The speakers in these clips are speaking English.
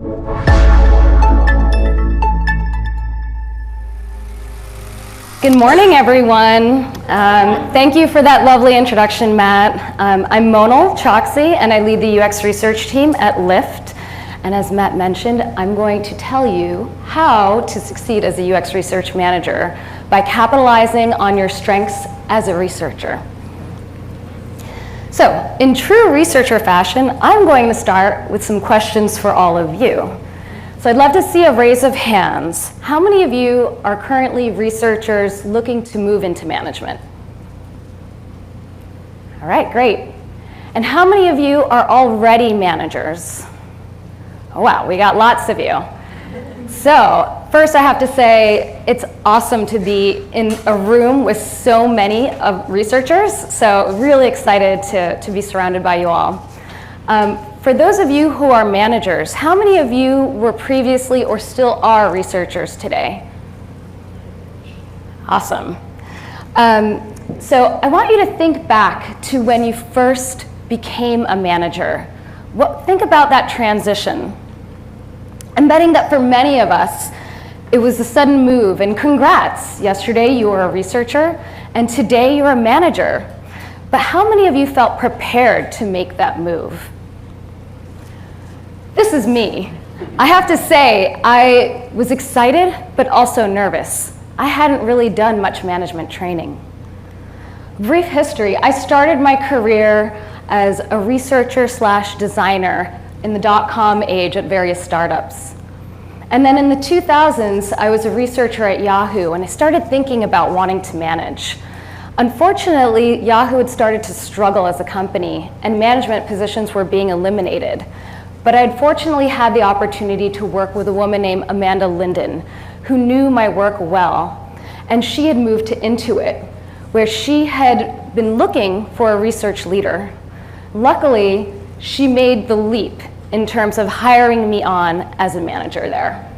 Good morning, everyone. Thank you for that lovely introduction, Matt. I'm Monal Chokshi, and I lead the UX research team at Lyft. And as Matt mentioned, I'm going to tell you how to succeed as a UX research manager by capitalizing on your strengths as a researcher. So, in true researcher fashion, I'm going to start with some questions for all of you. So I'd love to see a raise of hands. How many of you are currently researchers looking to move into management? All right, great. And how many of you are already managers? Oh, wow, we got lots of you. So first I have to say it's awesome to be in a room with so many of researchers. So really excited to be surrounded by you all. For those of you who are managers, how many of you were previously or still are researchers today? Awesome. So I want you to think back to when you first became a manager. Think about that transition. I'm betting that for many of us, it was a sudden move, and congrats. Yesterday you were a researcher, and today you're a manager. But how many of you felt prepared to make that move? This is me. I have to say, I was excited, but also nervous. I hadn't really done much management training. Brief history, I started my career as a researcher / designer in the .com age at various startups. And then in the 2000s, I was a researcher at Yahoo, and I started thinking about wanting to manage. Unfortunately, Yahoo had started to struggle as a company, and management positions were being eliminated. But I had fortunately had the opportunity to work with a woman named Amanda Linden, who knew my work well. And she had moved to Intuit, where she had been looking for a research leader. Luckily, she made the leap in terms of hiring me on as a manager there.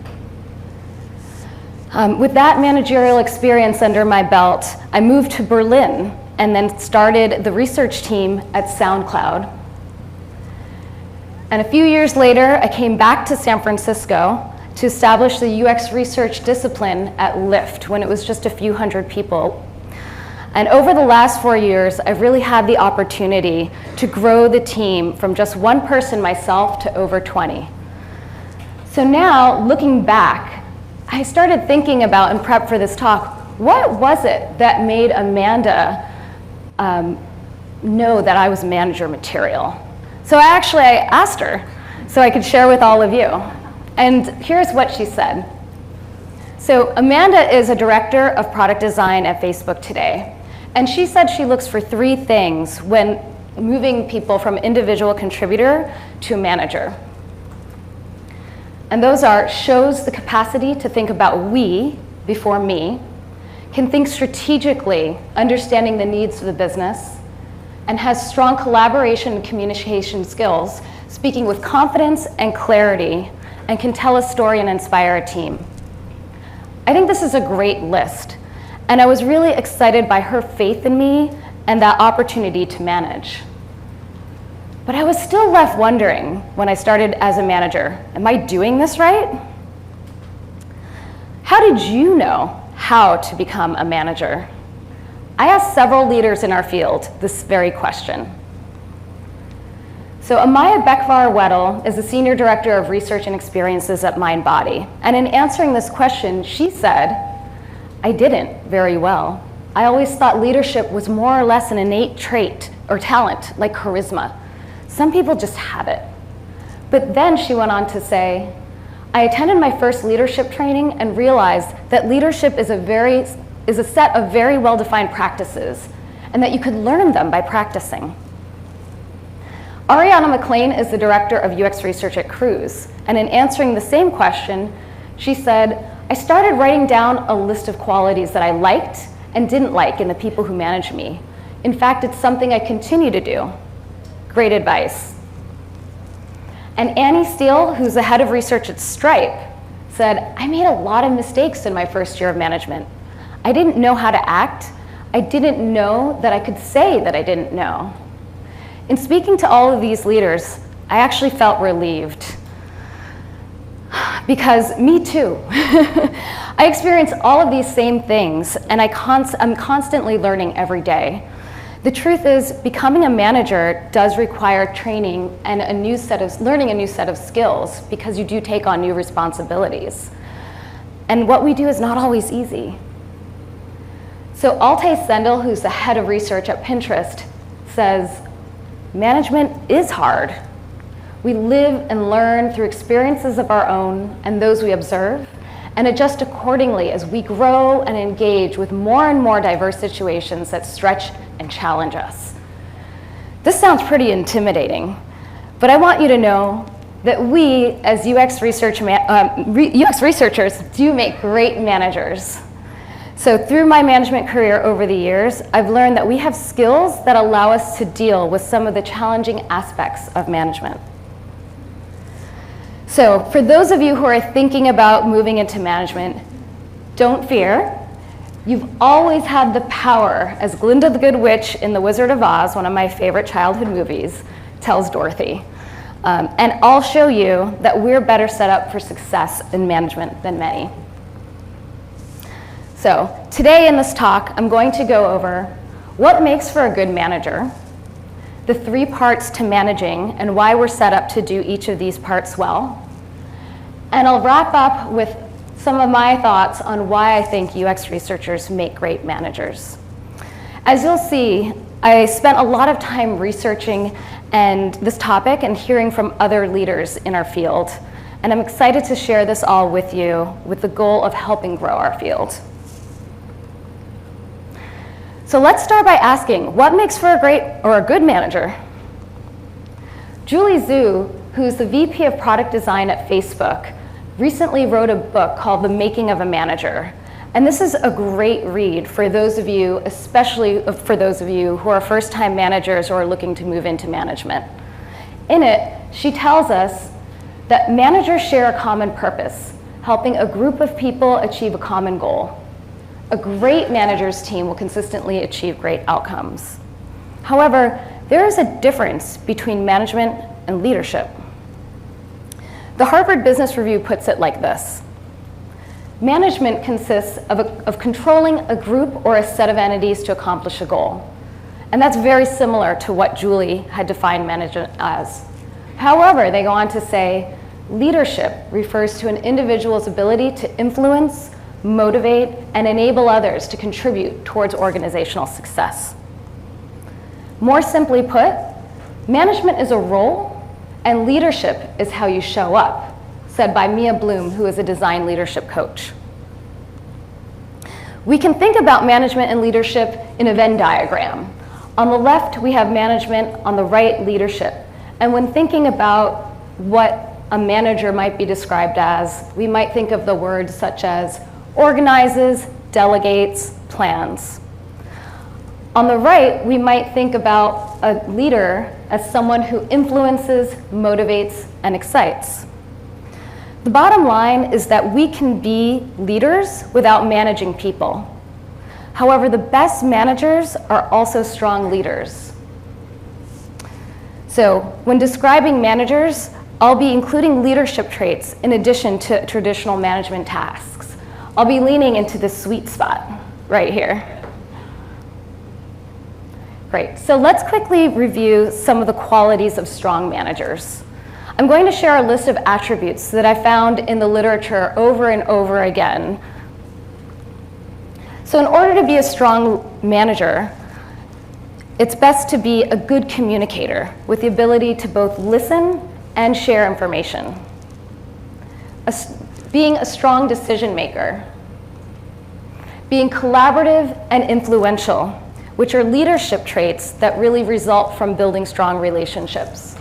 With that managerial experience under my belt, I moved to Berlin and then started the research team at SoundCloud. And a few years later, I came back to San Francisco to establish the UX research discipline at Lyft when it was just a few hundred people. And over the last 4 years, I've really had the opportunity to grow the team from just one person myself to over 20. So now, looking back, I started thinking about, in prep for this talk, what was it that made Amanda know that I was manager material? So I asked her so I could share with all of you. And here's what she said. So Amanda is a director of product design at Facebook today. And she said she looks for 3 things when moving people from individual contributor to manager. And those are: shows the capacity to think about we before me, can think strategically, understanding the needs of the business, and has strong collaboration and communication skills, speaking with confidence and clarity, and can tell a story and inspire a team. I think this is a great list, and I was really excited by her faith in me and that opportunity to manage. But I was still left wondering when I started as a manager, am I doing this right? How did you know how to become a manager? I asked several leaders in our field this very question. So Amaya Bekvar-Weddle is the Senior Director of Research and Experiences at MindBody. And in answering this question, she said, I didn't very well. I always thought leadership was more or less an innate trait or talent, like charisma. Some people just have it. But then she went on to say, I attended my first leadership training and realized that leadership is a set of very well-defined practices, and that you could learn them by practicing. Ariana McLean is the director of UX research at Cruise, and in answering the same question, she said, I started writing down a list of qualities that I liked and didn't like in the people who managed me. In fact, it's something I continue to do. Great advice. And Annie Steele, who's the head of research at Stripe, said, I made a lot of mistakes in my first year of management. I didn't know how to act. I didn't know that I could say that I didn't know. In speaking to all of these leaders, I actually felt relieved. because me too. I experience all of these same things, and I'm constantly learning every day. The truth is, becoming a manager does require training and learning a new set of skills, because you do take on new responsibilities. And what we do is not always easy. So Altay Sendel, who's the head of research at Pinterest, says, management is hard. We live and learn through experiences of our own and those we observe, and adjust accordingly as we grow and engage with more and more diverse situations that stretch and challenge us. This sounds pretty intimidating, but I want you to know that we, as UX researchers, do make great managers. So through my management career over the years, I've learned that we have skills that allow us to deal with some of the challenging aspects of management. So for those of you who are thinking about moving into management, don't fear. You've always had the power, as Glinda the Good Witch in The Wizard of Oz, one of my favorite childhood movies, tells Dorothy. And I'll show you that we're better set up for success in management than many. So today in this talk, I'm going to go over what makes for a good manager, the 3 parts to managing and why we're set up to do each of these parts well. And I'll wrap up with some of my thoughts on why I think UX researchers make great managers. As you'll see, I spent a lot of time researching this topic and hearing from other leaders in our field. And I'm excited to share this all with you with the goal of helping grow our field. So let's start by asking, what makes for a great or a good manager? Julie Zhu, who's the VP of Product Design at Facebook, recently wrote a book called The Making of a Manager. And this is a great read for those of you, especially for those of you who are first-time managers or are looking to move into management. In it, she tells us that managers share a common purpose, helping a group of people achieve a common goal. A great manager's team will consistently achieve great outcomes. However, there is a difference between management and leadership. The Harvard Business Review puts it like this. Management consists of controlling a group or a set of entities to accomplish a goal. And that's very similar to what Julie had defined management as. However, they go on to say, leadership refers to an individual's ability to influence, motivate, and enable others to contribute towards organizational success. More simply put, management is a role, and leadership is how you show up, said by Mia Bloom, who is a design leadership coach. We can think about management and leadership in a Venn diagram. On the left, we have management, on the right, leadership. And when thinking about what a manager might be described as, we might think of the words such as organizes, delegates, plans. On the right, we might think about a leader as someone who influences, motivates, and excites. The bottom line is that we can be leaders without managing people. However, the best managers are also strong leaders. So when describing managers, I'll be including leadership traits in addition to traditional management tasks. I'll be leaning into the sweet spot right here. Great, so let's quickly review some of the qualities of strong managers. I'm going to share a list of attributes that I found in the literature over and over again. So in order to be a strong manager, it's best to be a good communicator with the ability to both listen and share information. Being a strong decision maker. Being collaborative and influential, which are leadership traits that really result from building strong relationships.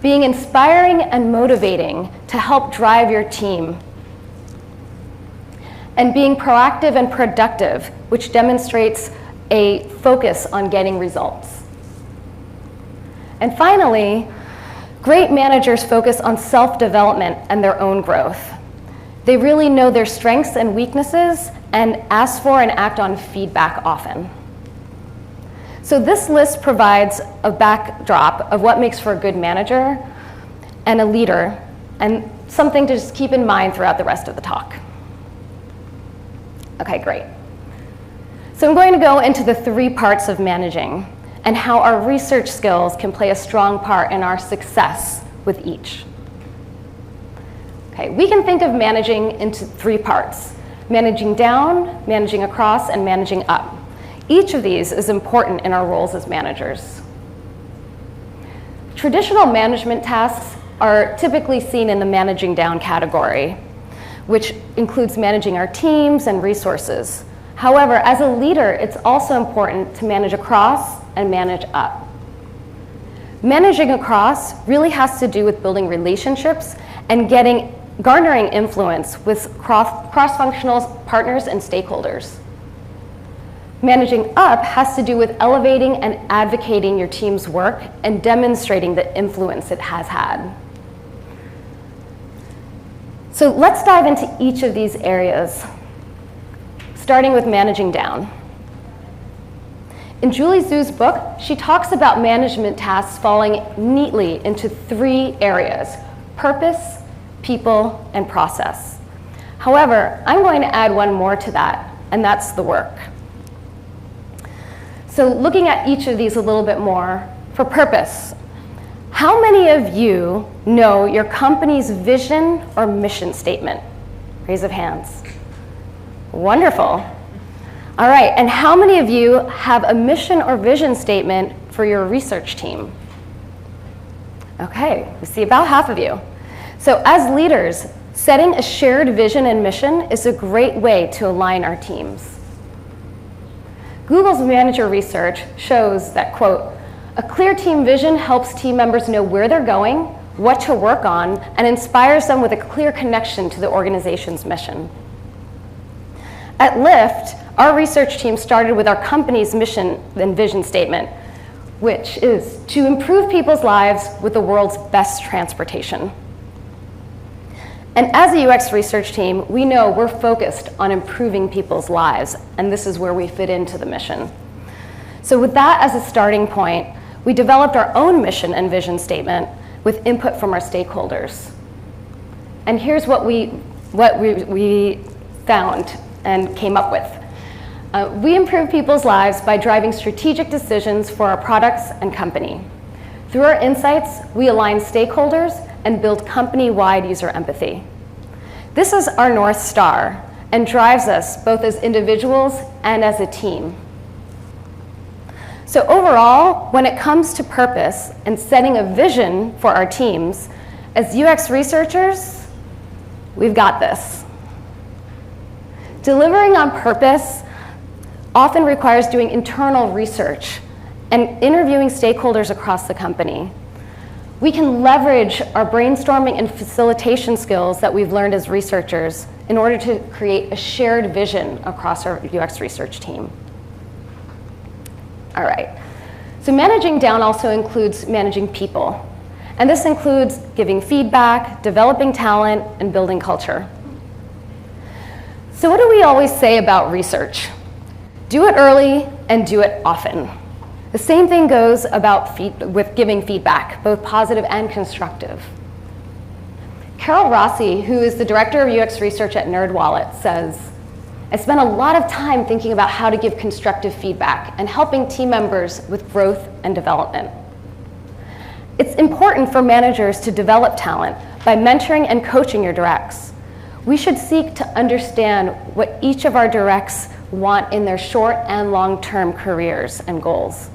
Being inspiring and motivating to help drive your team. And being proactive and productive, which demonstrates a focus on getting results. And finally, great managers focus on self-development and their own growth. They really know their strengths and weaknesses and ask for and act on feedback often. So this list provides a backdrop of what makes for a good manager and a leader. and something to just keep in mind throughout the rest of the talk. Okay, great. So I'm going to go into the 3 parts of managing and how our research skills can play a strong part in our success with each. Okay, we can think of managing into 3 parts: managing down, managing across, and managing up. Each of these is important in our roles as managers. Traditional management tasks are typically seen in the managing down category, which includes managing our teams and resources. However, as a leader, it's also important to manage across and manage up. Managing across really has to do with building relationships and garnering influence with cross-functional partners and stakeholders. Managing up has to do with elevating and advocating your team's work and demonstrating the influence it has had. So let's dive into each of these areas, starting with managing down. In Julie Zhu's book, she talks about management tasks falling neatly into 3 areas: purpose, people, and process. However, I'm going to add one more to that, and that's the work. So looking at each of these a little bit more, for purpose, how many of you know your company's vision or mission statement? Raise of hands. Wonderful. All right, and how many of you have a mission or vision statement for your research team? Okay, we see about half of you. So as leaders, setting a shared vision and mission is a great way to align our teams. Google's manager research shows that, quote, "A clear team vision helps team members know where they're going, what to work on, and inspires them with a clear connection to the organization's mission." At Lyft, our research team started with our company's mission and vision statement, which is to improve people's lives with the world's best transportation. And as a UX research team, we know we're focused on improving people's lives, and this is where we fit into the mission. So with that as a starting point, we developed our own mission and vision statement with input from our stakeholders. And here's what we found and came up with. We improve people's lives by driving strategic decisions for our products and company. Through our insights, we align stakeholders and build company-wide user empathy. This is our North Star and drives us both as individuals and as a team. So overall, when it comes to purpose and setting a vision for our teams, as UX researchers, we've got this. Delivering on purpose often requires doing internal research and interviewing stakeholders across the company. We can leverage our brainstorming and facilitation skills that we've learned as researchers in order to create a shared vision across our UX research team. All right, so managing down also includes managing people. And this includes giving feedback, developing talent, and building culture. So what do we always say about research? Do it early and do it often. The same thing goes about with giving feedback, both positive and constructive. Carol Rossi, who is the director of UX research at NerdWallet, says, "I spent a lot of time thinking about how to give constructive feedback and helping team members with growth and development." It's important for managers to develop talent by mentoring and coaching your directs. We should seek to understand what each of our directs want in their short and long-term careers and goals.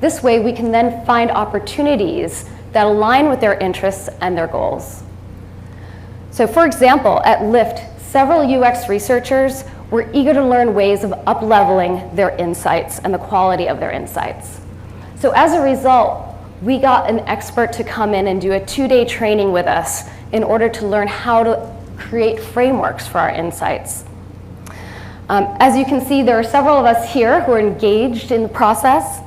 This way, we can then find opportunities that align with their interests and their goals. So for example, at Lyft, several UX researchers were eager to learn ways of up-leveling their insights and the quality of their insights. So as a result, we got an expert to come in and do a 2-day training with us in order to learn how to create frameworks for our insights. As you can see, there are several of us here who are engaged in the process.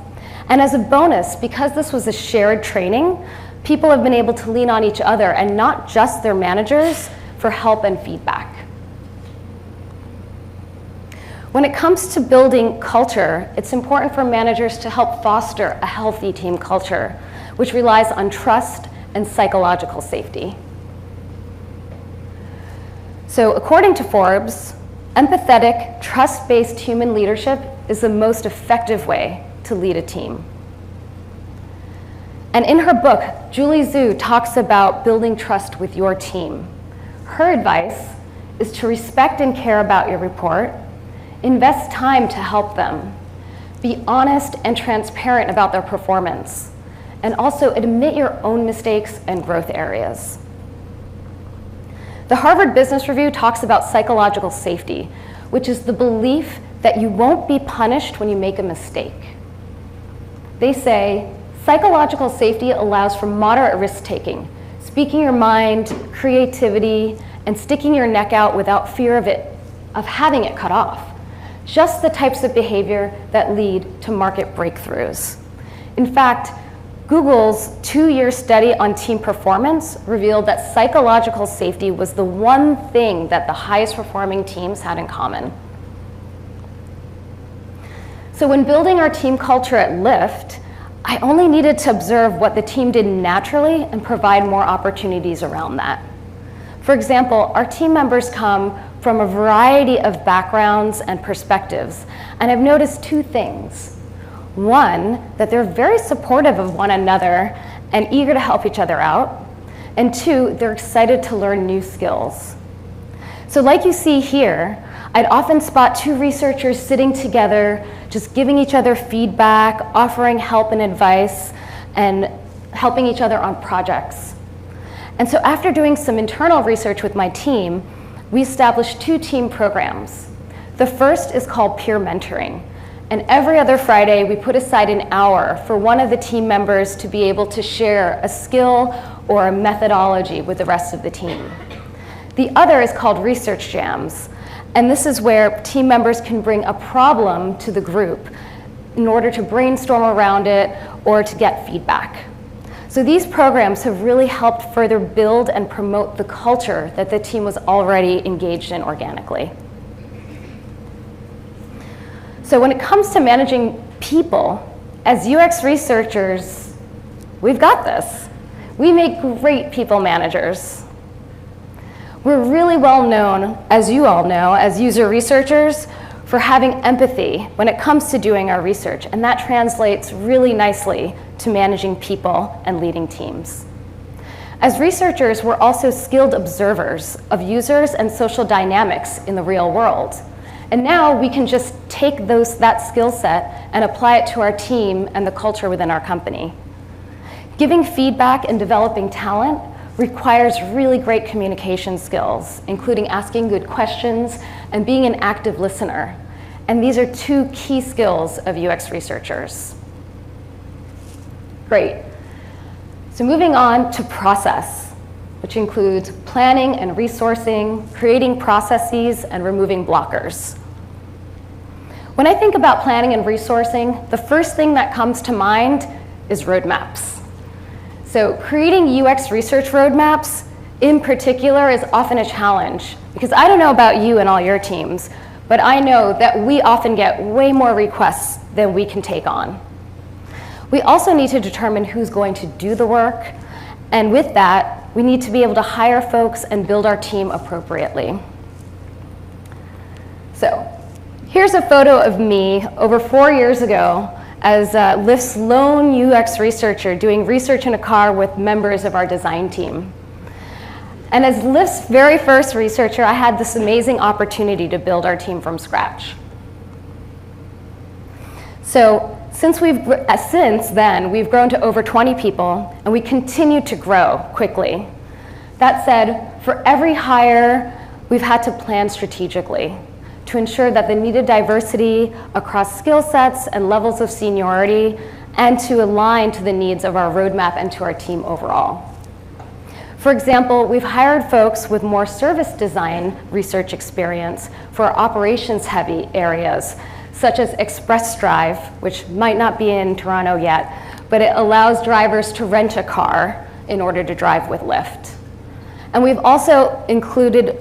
And as a bonus, because this was a shared training, people have been able to lean on each other and not just their managers for help and feedback. When it comes to building culture, it's important for managers to help foster a healthy team culture, which relies on trust and psychological safety. So according to Forbes, empathetic, trust-based human leadership is the most effective way to lead a team. And in her book, Julie Zhu talks about building trust with your team. Her advice is to respect and care about your report, invest time to help them, be honest and transparent about their performance, and also admit your own mistakes and growth areas. The Harvard Business Review talks about psychological safety, which is the belief that you won't be punished when you make a mistake. They say, psychological safety allows for moderate risk-taking, speaking your mind, creativity, and sticking your neck out without fear of having it cut off. Just the types of behavior that lead to market breakthroughs. In fact, Google's 2-year study on team performance revealed that psychological safety was the one thing that the highest performing teams had in common. So when building our team culture at Lyft, I only needed to observe what the team did naturally and provide more opportunities around that. For example, our team members come from a variety of backgrounds and perspectives, and I've noticed 2 things. One, that they're very supportive of one another and eager to help each other out. And 2, they're excited to learn new skills. So like you see here, I'd often spot 2 researchers sitting together, just giving each other feedback, offering help and advice, and helping each other on projects. And so after doing some internal research with my team, we established 2 team programs. The first is called peer mentoring. And every other Friday, we put aside an hour for one of the team members to be able to share a skill or a methodology with the rest of the team. The other is called research jams. And this is where team members can bring a problem to the group in order to brainstorm around it or to get feedback. So these programs have really helped further build and promote the culture that the team was already engaged in organically. So when it comes to managing people, as UX researchers, we've got this. We make great people managers. We're really well known, as you all know, as user researchers, for having empathy when it comes to doing our research, and that translates really nicely to managing people and leading teams. As researchers, we're also skilled observers of users and social dynamics in the real world. And now we can just take that skill set and apply it to our team and the culture within our company. Giving feedback and developing talent requires really great communication skills, including asking good questions and being an active listener. And these are 2 key skills of UX researchers. Great. So moving on to process, which includes planning and resourcing, creating processes, and removing blockers. When I think about planning and resourcing, the first thing that comes to mind is roadmaps. So creating UX research roadmaps in particular is often a challenge, because I don't know about you and all your teams, but I know that we often get way more requests than we can take on. We also need to determine who's going to do the work, and with that, we need to be able to hire folks and build our team appropriately. So here's a photo of me over 4 years ago as Lyft's lone UX researcher doing research in a car with members of our design team. And as Lyft's very first researcher, I had this amazing opportunity to build our team from scratch. So since then, we've grown to over 20 people, and we continue to grow quickly. That said, for every hire, we've had to plan strategically to ensure that the needed diversity across skill sets and levels of seniority, and to align to the needs of our roadmap and to our team overall. For example, we've hired folks with more service design research experience for our operations-heavy areas, such as Express Drive, which might not be in Toronto yet, but it allows drivers to rent a car in order to drive with Lyft. And we've also included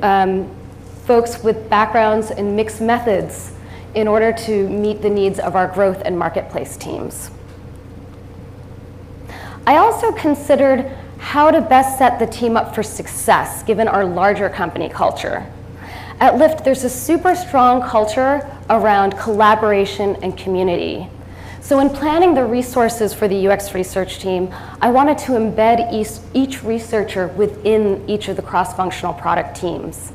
folks with backgrounds in mixed methods in order to meet the needs of our growth and marketplace teams. I also considered how to best set the team up for success given our larger company culture. At Lyft, there's a super strong culture around collaboration and community. So in planning the resources for the UX research team, I wanted to embed each researcher within each of the cross-functional product teams.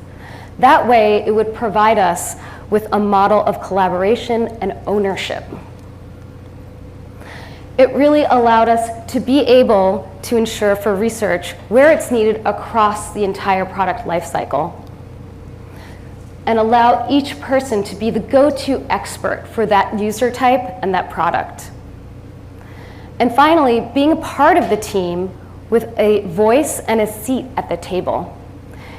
That way, it would provide us with a model of collaboration and ownership. It really allowed us to be able to ensure for research where it's needed across the entire product lifecycle, and allow each person to be the go-to expert for that user type and that product. And finally, being a part of the team with a voice and a seat at the table.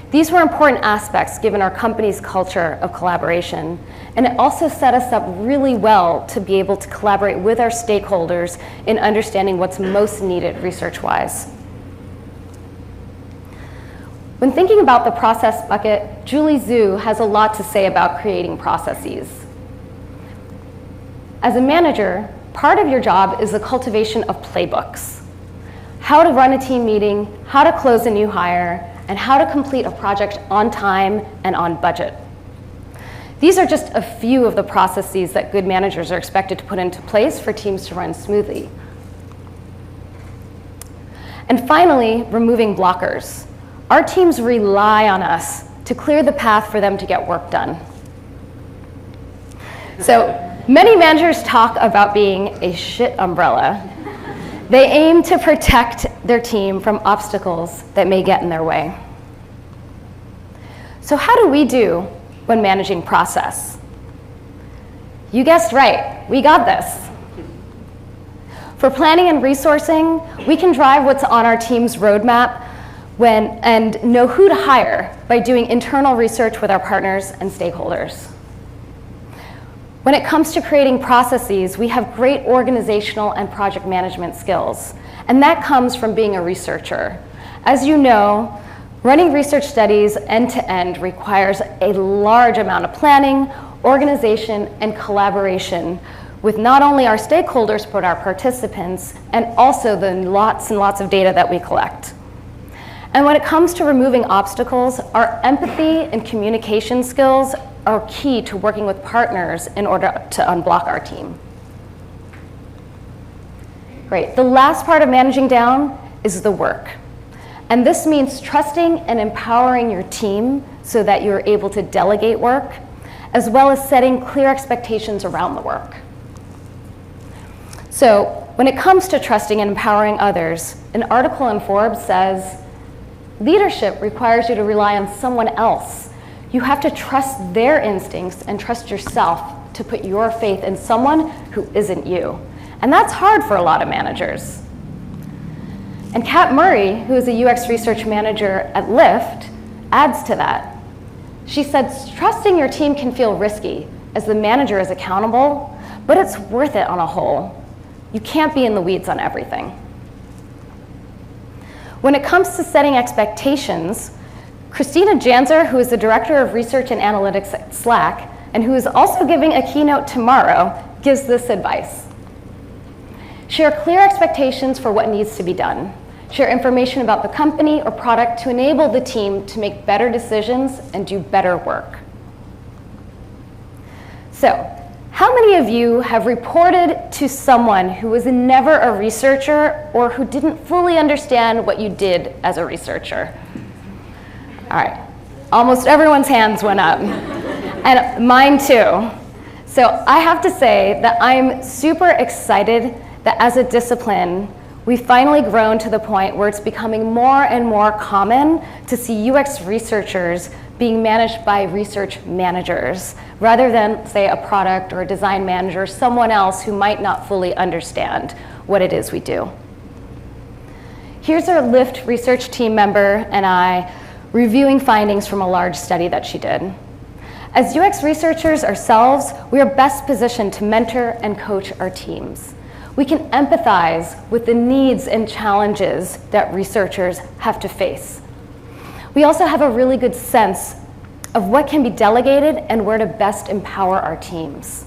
These were important aspects given our company's culture of collaboration, and it also set us up really well to be able to collaborate with our stakeholders in understanding what's most needed research-wise. When thinking about the process bucket, Julie Zhu has a lot to say about creating processes. As a manager, part of your job is the cultivation of playbooks. How to run a team meeting, how to close a new hire, and how to complete a project on time and on budget. These are just a few of the processes that good managers are expected to put into place for teams to run smoothly. And finally, removing blockers. Our teams rely on us to clear the path for them to get work done. So many managers talk about being a shit umbrella. They aim to protect their team from obstacles that may get in their way. So how do we do when managing process? You guessed right, we got this. For planning and resourcing, we can drive what's on our team's roadmap and know who to hire by doing internal research with our partners and stakeholders. When it comes to creating processes, we have great organizational and project management skills, and that comes from being a researcher. As you know, running research studies end-to-end requires a large amount of planning, organization, and collaboration with not only our stakeholders, but our participants, and also the lots and lots of data that we collect. And when it comes to removing obstacles, our empathy and communication skills are key to working with partners in order to unblock our team. Great. The last part of managing down is the work. And this means trusting and empowering your team so that you're able to delegate work, as well as setting clear expectations around the work. So when it comes to trusting and empowering others, an article in Forbes says, leadership requires you to rely on someone else. You have to trust their instincts and trust yourself to put your faith in someone who isn't you. And that's hard for a lot of managers. And Kat Murray, who is a UX research manager at Lyft, adds to that. She said, trusting your team can feel risky as the manager is accountable, but it's worth it on a whole. You can't be in the weeds on everything. When it comes to setting expectations, Christina Janzer, who is the Director of Research and Analytics at Slack, and who is also giving a keynote tomorrow, gives this advice. Share clear expectations for what needs to be done. Share information about the company or product to enable the team to make better decisions and do better work. So, how many of you have reported to someone who was never a researcher or who didn't fully understand what you did as a researcher? All right, almost everyone's hands went up, and mine too. So I have to say that I'm super excited that as a discipline, we've finally grown to the point where it's becoming more and more common to see UX researchers being managed by research managers, rather than, say, a product or a design manager, someone else who might not fully understand what it is we do. Here's our Lyft research team member and I reviewing findings from a large study that she did. As UX researchers ourselves, we are best positioned to mentor and coach our teams. We can empathize with the needs and challenges that researchers have to face. We also have a really good sense of what can be delegated and where to best empower our teams.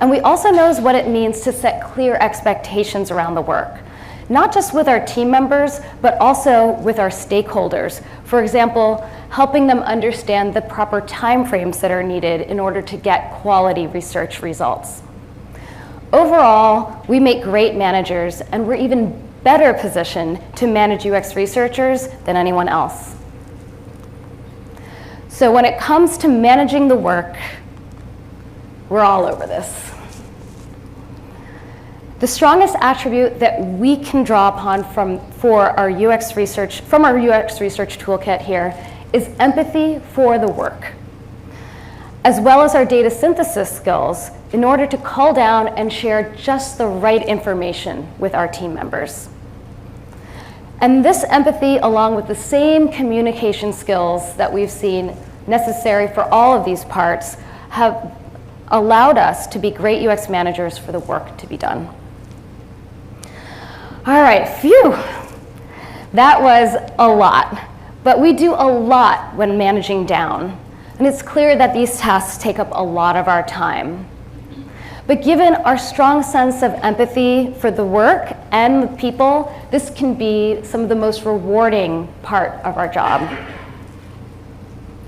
And we also know what it means to set clear expectations around the work, not just with our team members, but also with our stakeholders. For example, helping them understand the proper timeframes that are needed in order to get quality research results. Overall, we make great managers, and we're even better positioned to manage UX researchers than anyone else. So when it comes to managing the work, we're all over this. The strongest attribute that we can draw upon from our UX research toolkit here is empathy for the work, as well as our data synthesis skills in order to cull down and share just the right information with our team members. And this empathy, along with the same communication skills that we've seen necessary for all of these parts, have allowed us to be great UX managers for the work to be done. All right, phew. That was a lot, but we do a lot when managing down. And it's clear that these tasks take up a lot of our time. But given our strong sense of empathy for the work and the people, this can be some of the most rewarding part of our job.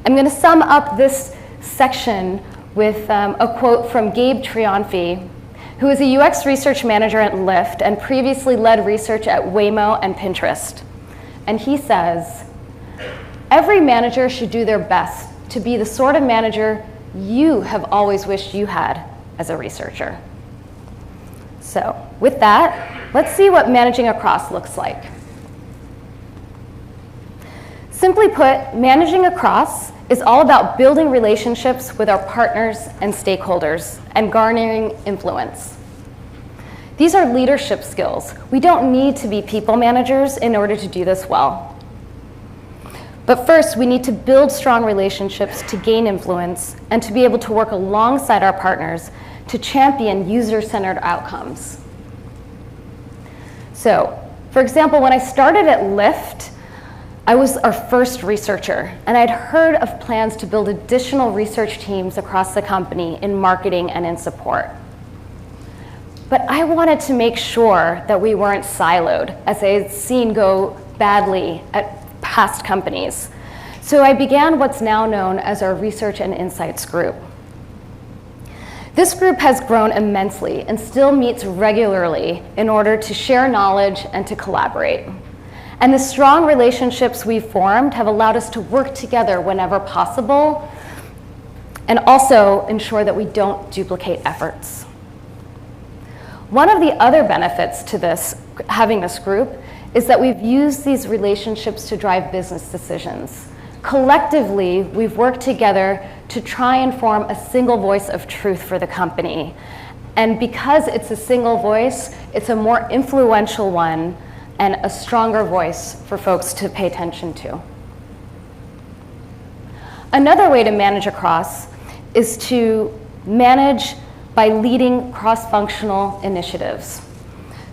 I'm going to sum up this section with a quote from Gabe Trianfi, who is a UX research manager at Lyft and previously led research at Waymo and Pinterest. And he says, "Every manager should do their best to be the sort of manager you have always wished you had as a researcher." So with that, let's see what managing across looks like. Simply put, managing across is all about building relationships with our partners and stakeholders and garnering influence. These are leadership skills. We don't need to be people managers in order to do this well. But first, we need to build strong relationships to gain influence and to be able to work alongside our partners to champion user-centered outcomes. So, for example, when I started at Lyft, I was our first researcher, and I'd heard of plans to build additional research teams across the company in marketing and in support. But I wanted to make sure that we weren't siloed, as I had seen go badly at past companies. So I began what's now known as our Research and Insights group. This group has grown immensely and still meets regularly in order to share knowledge and to collaborate. And the strong relationships we've formed have allowed us to work together whenever possible and also ensure that we don't duplicate efforts. One of the other benefits to having this group is that we've used these relationships to drive business decisions. Collectively, we've worked together to try and form a single voice of truth for the company. And because it's a single voice, it's a more influential one and a stronger voice for folks to pay attention to. Another way to manage across is to manage by leading cross-functional initiatives.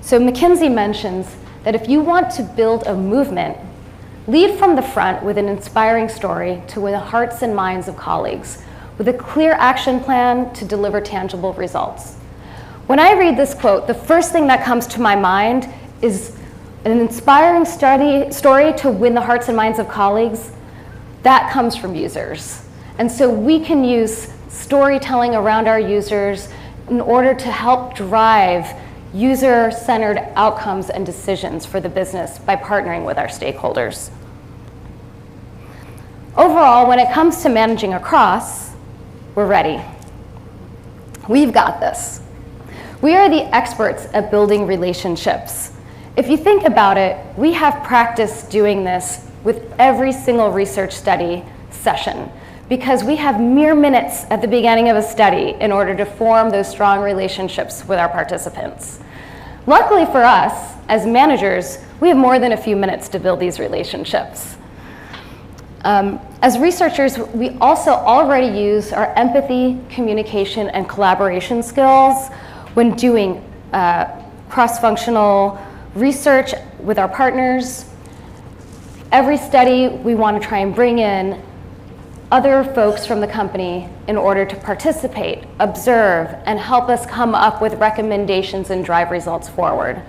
So McKinsey mentions that if you want to build a movement, lead from the front with an inspiring story to win the hearts and minds of colleagues, with a clear action plan to deliver tangible results. When I read this quote, the first thing that comes to my mind is an inspiring story to win the hearts and minds of colleagues. That comes from users. And so we can use storytelling around our users in order to help drive user-centered outcomes and decisions for the business by partnering with our stakeholders. Overall, when it comes to managing across, we're ready. We've got this. We are the experts at building relationships. If you think about it, we have practiced doing this with every single research study session because we have mere minutes at the beginning of a study in order to form those strong relationships with our participants. Luckily for us, as managers, we have more than a few minutes to build these relationships. As researchers, we also already use our empathy, communication, and collaboration skills when doing cross-functional research with our partners. Every study, we want to try and bring in other folks from the company in order to participate, observe, and help us come up with recommendations and drive results forward.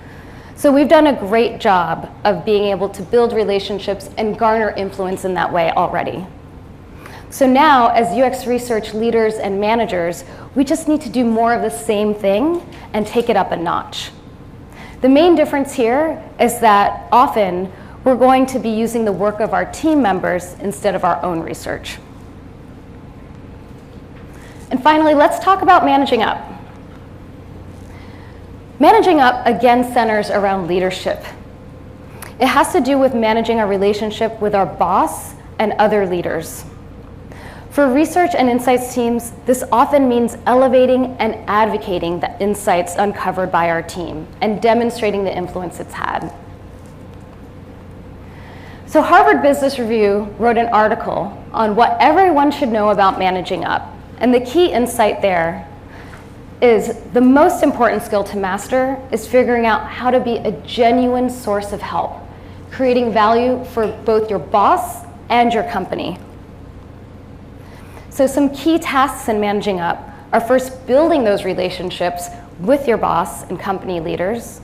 So we've done a great job of being able to build relationships and garner influence in that way already. So now, as UX research leaders and managers, we just need to do more of the same thing and take it up a notch. The main difference here is that often we're going to be using the work of our team members instead of our own research. And finally, let's talk about managing up. Managing up, again, centers around leadership. It has to do with managing our relationship with our boss and other leaders. For research and insights teams, this often means elevating and advocating the insights uncovered by our team and demonstrating the influence it's had. So Harvard Business Review wrote an article on what everyone should know about managing up. And the key insight there is the most important skill to master is figuring out how to be a genuine source of help, creating value for both your boss and your company. So some key tasks in managing up are first building those relationships with your boss and company leaders,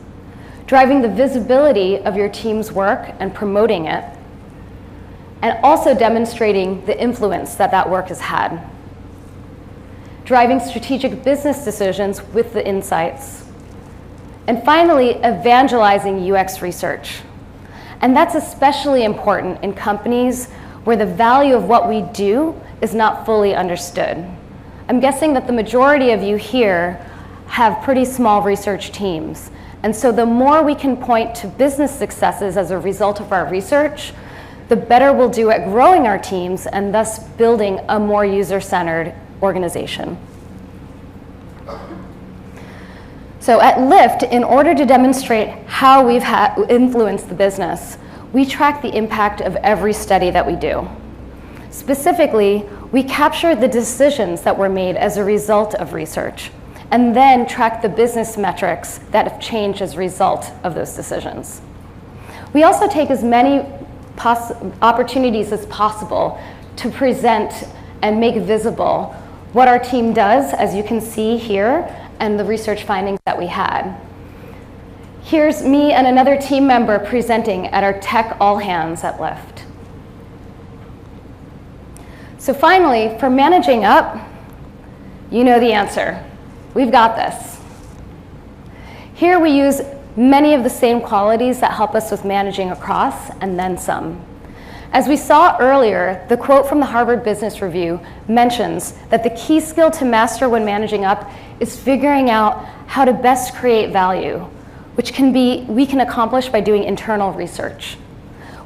driving the visibility of your team's work and promoting it, and also demonstrating the influence that that work has had. Driving strategic business decisions with the insights. And finally, evangelizing UX research. And that's especially important in companies where the value of what we do is not fully understood. I'm guessing that the majority of you here have pretty small research teams. And so the more we can point to business successes as a result of our research, the better we'll do at growing our teams and thus building a more user-centered organization. So at Lyft, in order to demonstrate how we've influenced the business, we track the impact of every study that we do. Specifically, we capture the decisions that were made as a result of research, and then track the business metrics that have changed as a result of those decisions. We also take as many opportunities as possible to present and make visible what our team does, as you can see here, and the research findings that we had. Here's me and another team member presenting at our Tech All Hands at Lyft. So finally, for managing up, you know the answer. We've got this. Here we use many of the same qualities that help us with managing across, and then some. As we saw earlier, the quote from the Harvard Business Review mentions that the key skill to master when managing up is figuring out how to best create value, which we can accomplish by doing internal research.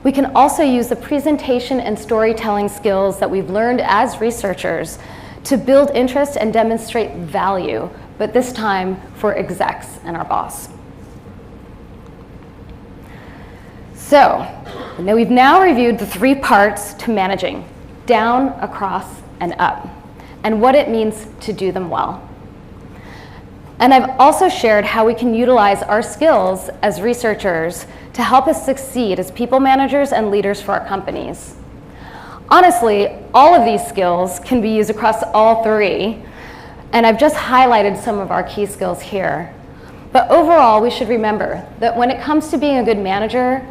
We can also use the presentation and storytelling skills that we've learned as researchers to build interest and demonstrate value, but this time for execs and our boss. So, we've now reviewed the 3 parts to managing, down, across, and up, and what it means to do them well. And I've also shared how we can utilize our skills as researchers to help us succeed as people managers and leaders for our companies. Honestly, all of these skills can be used across all 3, and I've just highlighted some of our key skills here. But overall, we should remember that when it comes to being a good manager,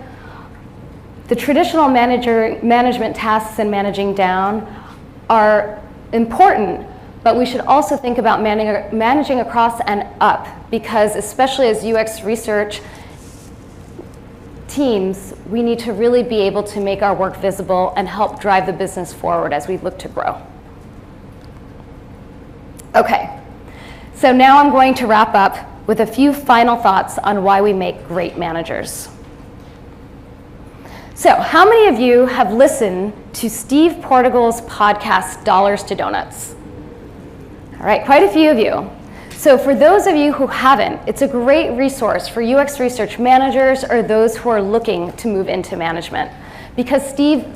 the traditional management tasks and managing down are important, but we should also think about managing across and up, because especially as UX research teams, we need to really be able to make our work visible and help drive the business forward as we look to grow. Okay, so now I'm going to wrap up with a few final thoughts on why we make great managers. So, how many of you have listened to Steve Portigal's podcast, Dollars to Donuts? All right, quite a few of you. So for those of you who haven't, it's a great resource for UX research managers or those who are looking to move into management, because Steve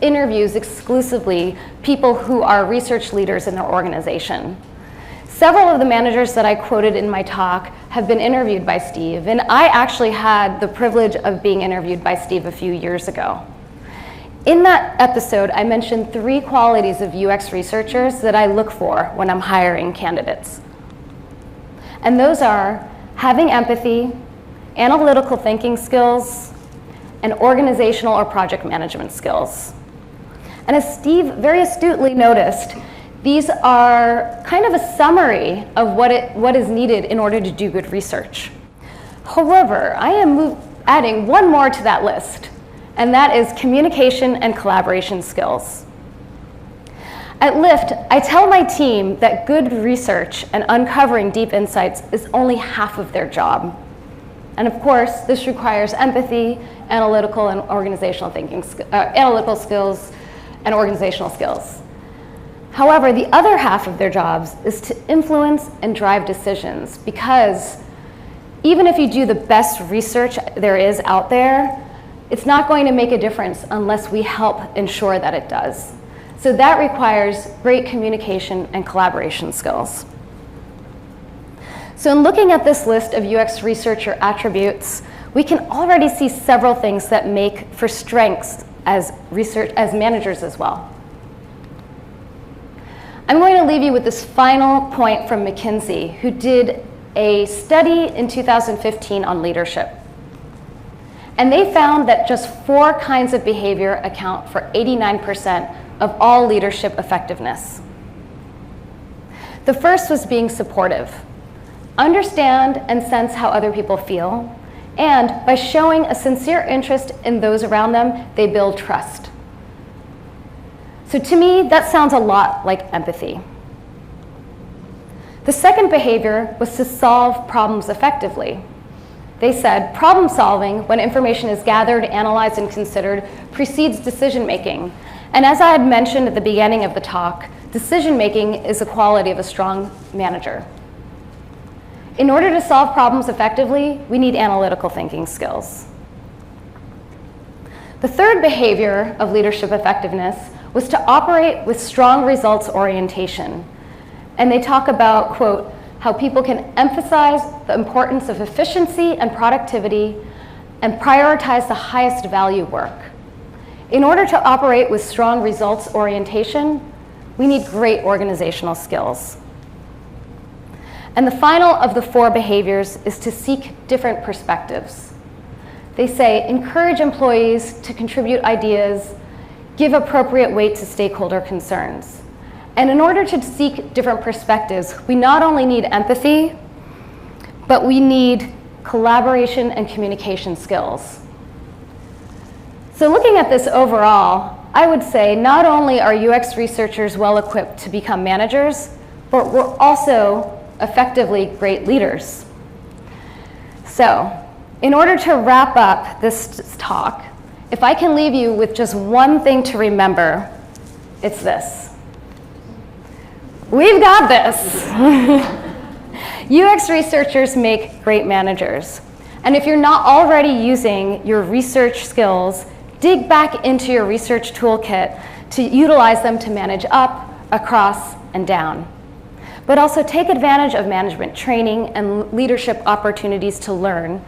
interviews exclusively people who are research leaders in their organization. Several of the managers that I quoted in my talk have been interviewed by Steve, and I actually had the privilege of being interviewed by Steve a few years ago. In that episode, I mentioned 3 qualities of UX researchers that I look for when I'm hiring candidates. And those are having empathy, analytical thinking skills, and organizational or project management skills. And as Steve very astutely noticed, these are kind of a summary of what is needed in order to do good research. However, I am adding one more to that list, and that is communication and collaboration skills. At Lyft, I tell my team that good research and uncovering deep insights is only half of their job. And of course, this requires empathy, analytical and organizational thinking, analytical skills, and organizational skills. However, the other half of their jobs is to influence and drive decisions, because even if you do the best research there is out there, it's not going to make a difference unless we help ensure that it does. So that requires great communication and collaboration skills. So in looking at this list of UX researcher attributes, we can already see several things that make for strengths as managers as well. I'm going to leave you with this final point from McKinsey, who did a study in 2015 on leadership. And they found that just 4 kinds of behavior account for 89% of all leadership effectiveness. The first was being supportive. Understand and sense how other people feel, and by showing a sincere interest in those around them, they build trust. So to me, that sounds a lot like empathy. The second behavior was to solve problems effectively. They said problem solving, when information is gathered, analyzed, and considered, precedes decision making. And as I had mentioned at the beginning of the talk, decision making is a quality of a strong manager. In order to solve problems effectively, we need analytical thinking skills. The third behavior of leadership effectiveness was to operate with strong results orientation. And they talk about, quote, how people can emphasize the importance of efficiency and productivity and prioritize the highest value work. In order to operate with strong results orientation, we need great organizational skills. And the final of the 4 behaviors is to seek different perspectives. They say, encourage employees to contribute ideas, give appropriate weight to stakeholder concerns. And in order to seek different perspectives, we not only need empathy, but we need collaboration and communication skills. So looking at this overall, I would say not only are UX researchers well equipped to become managers, but we're also effectively great leaders. So in order to wrap up this talk, if I can leave you with just one thing to remember, it's this. We've got this. UX researchers make great managers. And if you're not already using your research skills, dig back into your research toolkit to utilize them to manage up, across, and down. But also take advantage of management training and leadership opportunities to learn,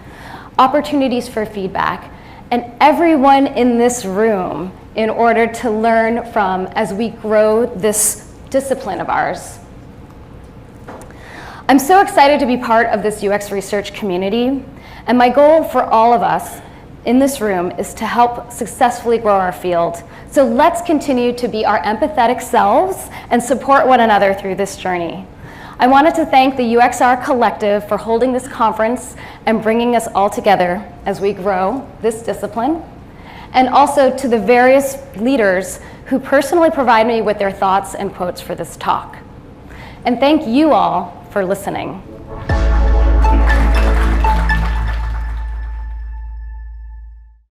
opportunities for feedback, and everyone in this room in order to learn from as we grow this discipline of ours. I'm so excited to be part of this UX research community, and my goal for all of us in this room is to help successfully grow our field. So let's continue to be our empathetic selves and support one another through this journey. I wanted to thank the UXR Collective for holding this conference and bringing us all together as we grow this discipline, and also to the various leaders who personally provide me with their thoughts and quotes for this talk. And thank you all for listening.